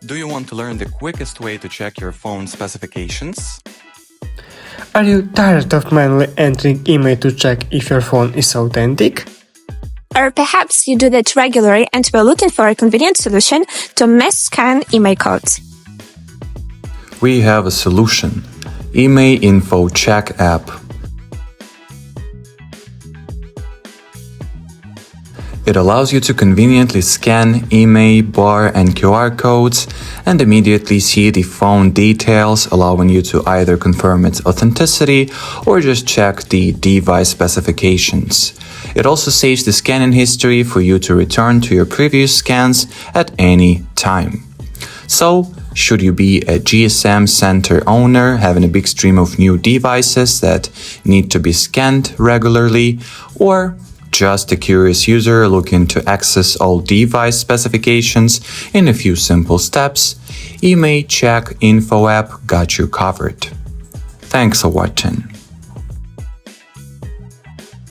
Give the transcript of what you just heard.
Do you want to learn the quickest way to check your phone specifications? Are you tired of manually entering email to check if your phone is authentic? Or perhaps you do that regularly and we're looking for a convenient solution to mass scan email codes. We have a solution. IMEI Info Check app. It allows you to conveniently scan IMEI bar and QR codes and immediately see the phone details, allowing you to either confirm its authenticity or just check the device specifications. It also saves the scanning history for you to return to your previous scans at any time. So, should you be a GSM center owner having a big stream of new devices that need to be scanned regularly, or just a curious user looking to access all device specifications in a few simple steps, IMEI Check Info app got you covered. Thanks for watching.